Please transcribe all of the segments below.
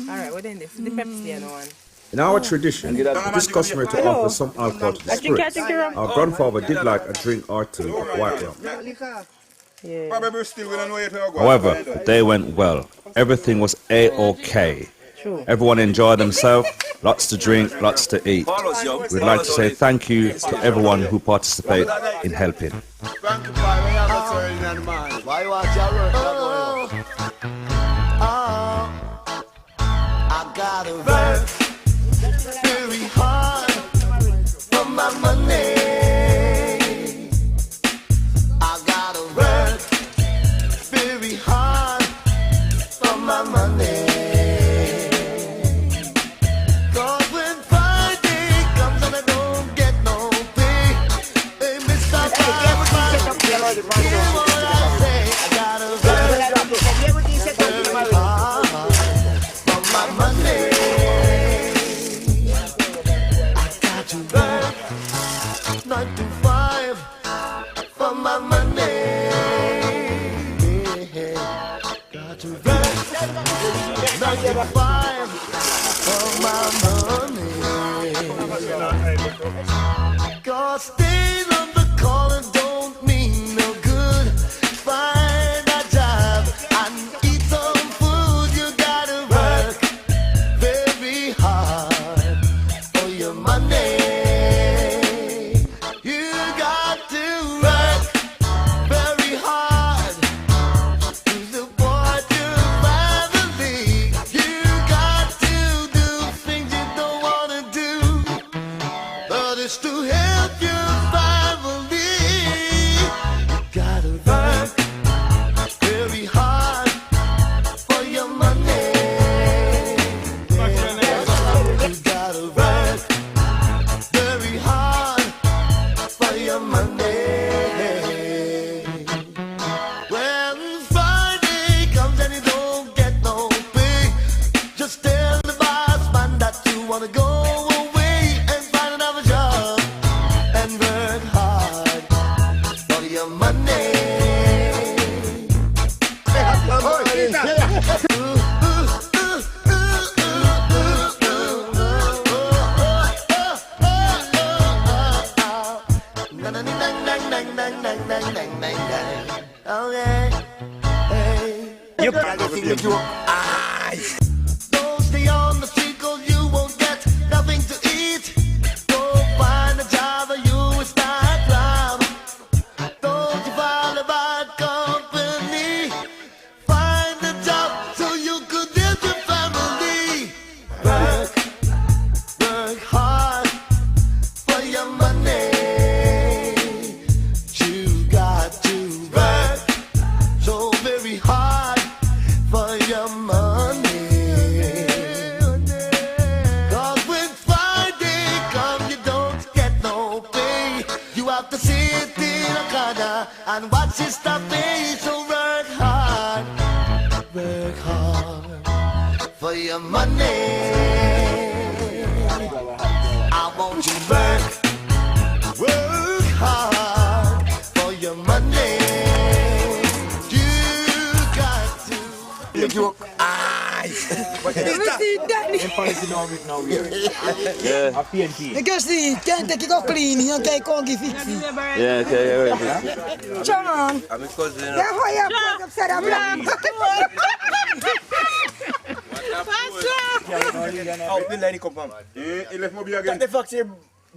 Alright, what then this? The Pepsi and one. In our tradition, it is customary to offer some alcohol to the spirits. Our grandfather did like a drink or two of white rum. Yeah. However, the day went well. Everything was A-OK. True. Everyone enjoyed themselves, lots to drink, lots to eat. We'd like to say thank you to everyone who participated in helping. I gotta work very hard for my money. I gotta work very hard for my money. 'Cause when Friday comes and I don't get no pay, hey, Mr. Hear what I say. I gotta work very hard for my money. I got to work 9 to 5 for my money. Got to work 9 to 5 for my money. 'Cause staying on the corner don't mean no good. Find a job and eat some food. You gotta work very hard for your money. You got to work very hard to support your family. You got to do things you don't wanna do, but it's to help your family. You gotta work very hard for your money. You gotta work very hard for your money. When Friday comes and you don't get no pay, just tell the boss man that you wanna go away and find another job and work hard for your money. Don't stay on the street 'cause you won't get nothing to eat. Go find a job or you will start crime. Don't you find a bad company. Find a job so you could help your family. Work hard for your money. You got to work so very hard for your money. 'Cause when Friday comes you don't get no pay. You have to sit in a corner and watch it stop pay. So work hard for your money. I want you work hard for your money. You got to make your eyes. Because the can't take it clean, you can't give it. Yeah, okay. Come on. Yeah, how you upset a black? How the line come from? He left Moby again. The fact he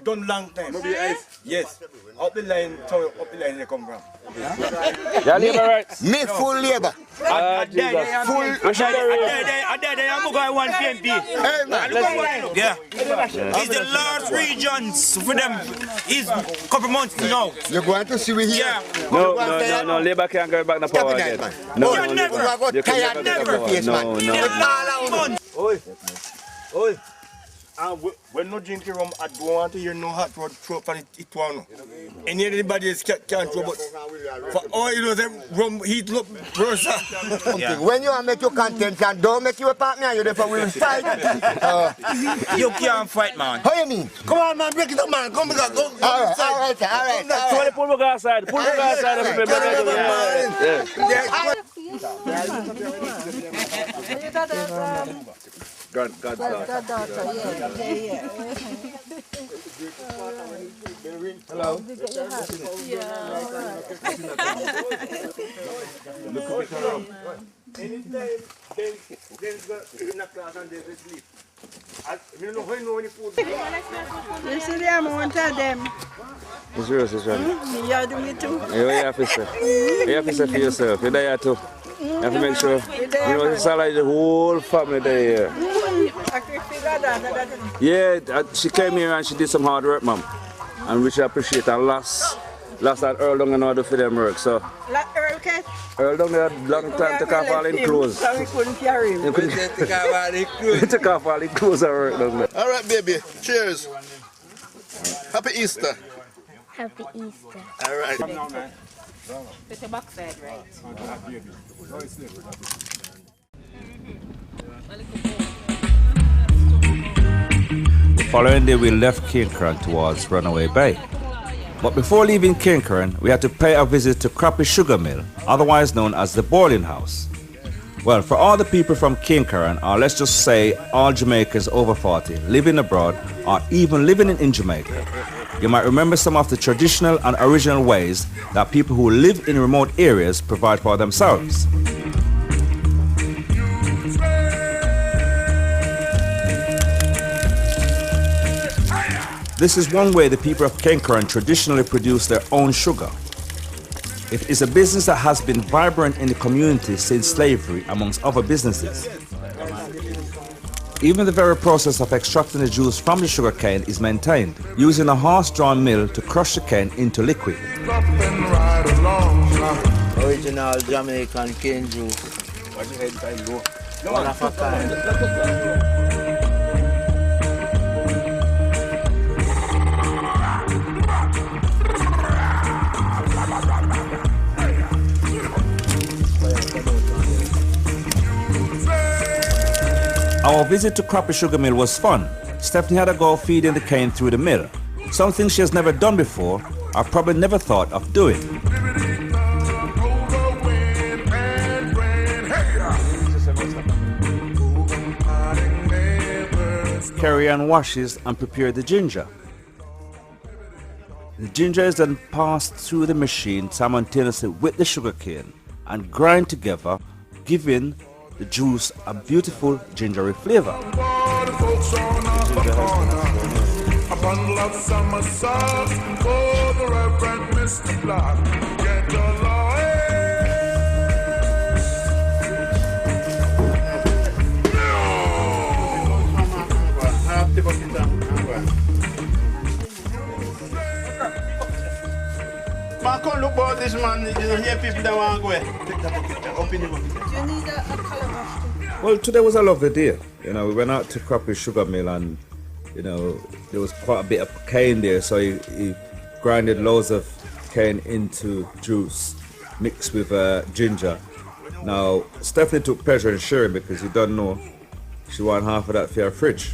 done long time. Moby ice? Yes. Up the line they come from. Yeah, labor rights. Me full labor. Full. I did I'm going 1 PMP. Yeah. It's the last regions for them. It's a couple months now. You're going to see me here? Yeah. No, labor can't go back to power again. No, never. Oi. When no drinking rum, I don't want to hear no hot rod throw for it one. Anybody else can't throw, but for all you know, them rum heat up worse. Yeah. When you make your content and don't make you a partner, you're there for will fight. You can't fight, man. How you mean? Come on, man, break it up, man. Come on, go. All right. So pull the guy aside. Pull the guy aside. Goddaughter, yeah. Hello. Anytime they's in a class and they sleep. You know when you put You see the amount of them. It's yours, it's right. You are doing it too. You have to say. You have to say for yourself. You're there too. You have to make sure. You know, it's like the whole family there. Yeah, she came here and she did some hard work, ma'am. And which I appreciate. And last that Earl down and order for them work. So Earl cat? Earl down there long time took off all his clothes. So we couldn't carry him. He took off all his clothes and work down there. All right, baby. Cheers. Happy Easter. Happy Easter. All right. It's a backside, right? The following day we left Cairn Curran towards Runaway Bay. But before leaving Cairn Curran, we had to pay a visit to Crappy Sugar Mill, otherwise known as the Boiling House. Well, for all the people from Cairn Curran, or let's just say all Jamaicans over 40 living abroad or even living in Jamaica, you might remember some of the traditional and original ways that people who live in remote areas provide for themselves. This is one way the people of Cairn Curran traditionally produce their own sugar. It is a business that has been vibrant in the community since slavery, amongst other businesses. Even the very process of extracting the juice from the sugar cane is maintained, using a horse-drawn mill to crush the cane into liquid. Original Jamaican cane juice. One of a kind. Our visit to Crappy Sugar Mill was fun. Stephanie had a go feeding the cane through the mill, something she has never done before or probably never thought of doing. Carry and washes and prepare the ginger. The ginger is then passed through the machine simultaneously with the sugar cane and grind together, giving the juice a beautiful gingery flavor. A bundle of summer sauce for the Reverend Mr. Black. Get Man, come look about this man. You know, here people that want to go. Take that bucket. Open the bucket. Do you need a calabash? Well, today was a lovely day. You know, we went out to Crappy Sugar Mill and, you know, there was quite a bit of cane there, so he grinded loads of cane into juice mixed with ginger. Now, Stephanie took pleasure in sharing because you don't know she wanted half of that for her fridge.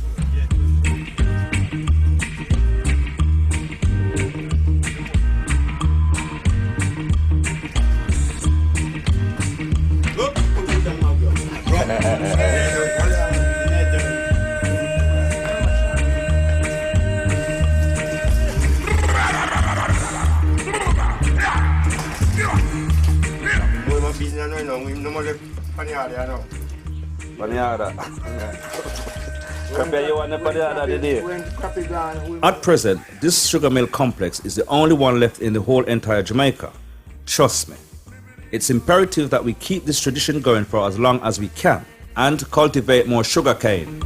At present, this sugar mill complex is the only one left in the whole entire Jamaica. Trust me. It's imperative that we keep this tradition going for as long as we can and cultivate more sugar cane.